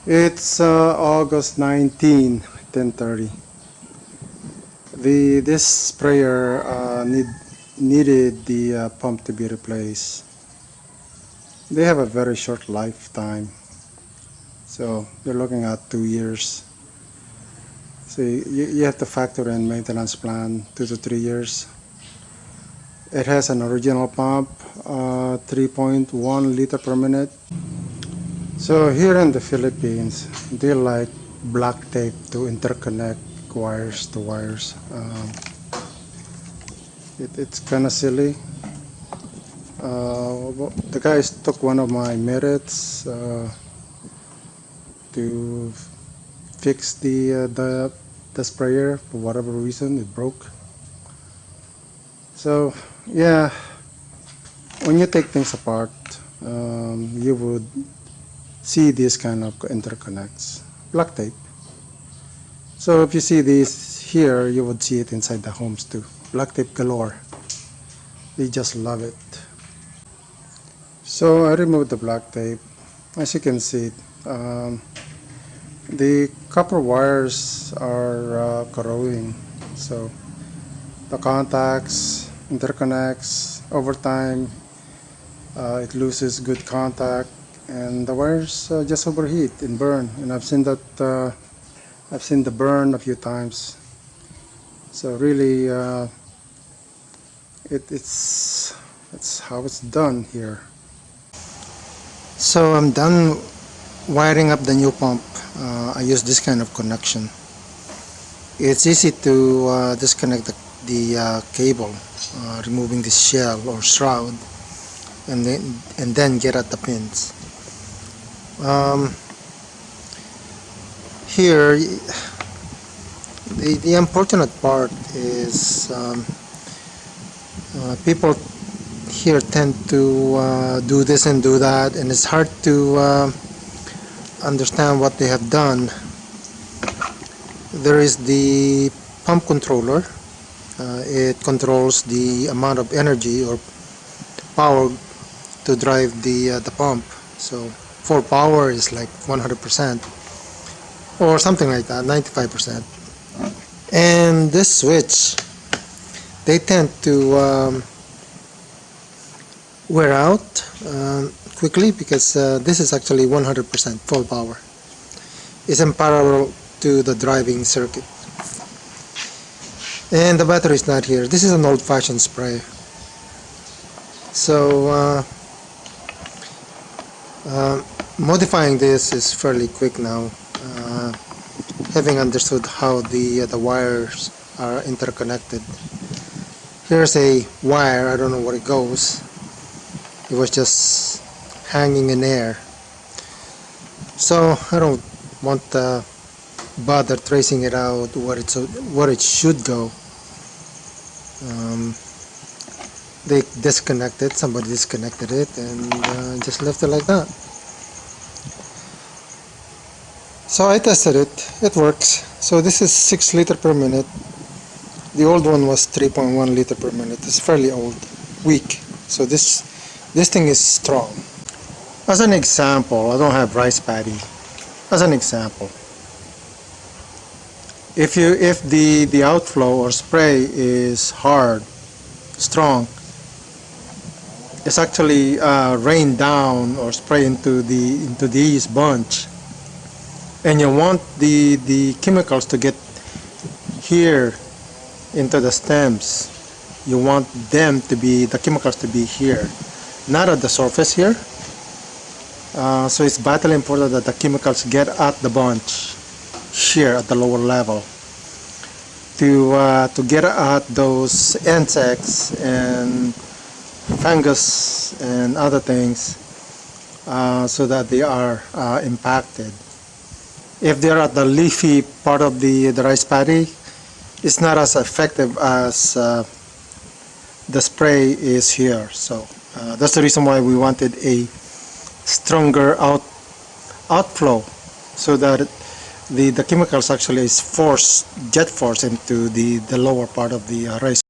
It's August 19, 10:30. This sprayer needed the pump to be replaced. They have a very short lifetime, so you're looking at 2 years. So you have to factor in maintenance plan 2 to 3 years. It has an original pump, 3.1 liter per minute. So here in the Philippines, they like black tape to interconnect wires to wires. It's kind of silly. The guys took one of my merits to fix the sprayer. For whatever reason, it broke. So yeah, when you take things apart, you would see these kind of interconnects, black tape. So if you see these here, you would see it inside the homes too. Black tape galore. They just love it. So I removed the black tape. As you can see, the copper wires are corroding. So the contacts, interconnects, over time, it loses good contact, and the wires just overheat and burn. And I've seen that. I've seen the burn a few times. So really, it's how it's done here. So I'm done wiring up the new pump. I use this kind of connection. It's easy to disconnect the cable, removing this shell or shroud, and then get at the pins. Here, the unfortunate part is people here tend to do this and do that, and it's hard to understand what they have done. There is the pump controller. It controls the amount of energy or power to drive the pump. So for power is like 100% or something like that, 95%. And this switch, they tend to wear out quickly because this is actually 100% full power. It's in parallel to the driving circuit. And the battery is not here. This is an old-fashioned sprayer. So modifying this is fairly quick now, having understood how the wires are interconnected. Here's a wire, I don't know where it goes. It was just hanging in air. So I don't want to bother tracing it out where it should go. They disconnected, somebody disconnected it, and just left it like that. So I tested it, it works. So this is 6 liter per minute. The old one was 3.1 liter per minute. It's fairly old, weak. So this thing is strong. As an example, I don't have rice paddy. As an example, if the outflow or spray is hard, strong, it's actually rain down or spray into these bunch, and you want the chemicals to get here into the stems. You want the chemicals to be here, not at the surface here. So it's vitally important that the chemicals get at the bunch here at the lower level to get at those insects and fungus and other things, so that they are impacted. If they're at the leafy part of the rice paddy, it's not as effective as the spray is here. So that's the reason why we wanted a stronger outflow, so that the chemicals actually is jet force into the lower part of the rice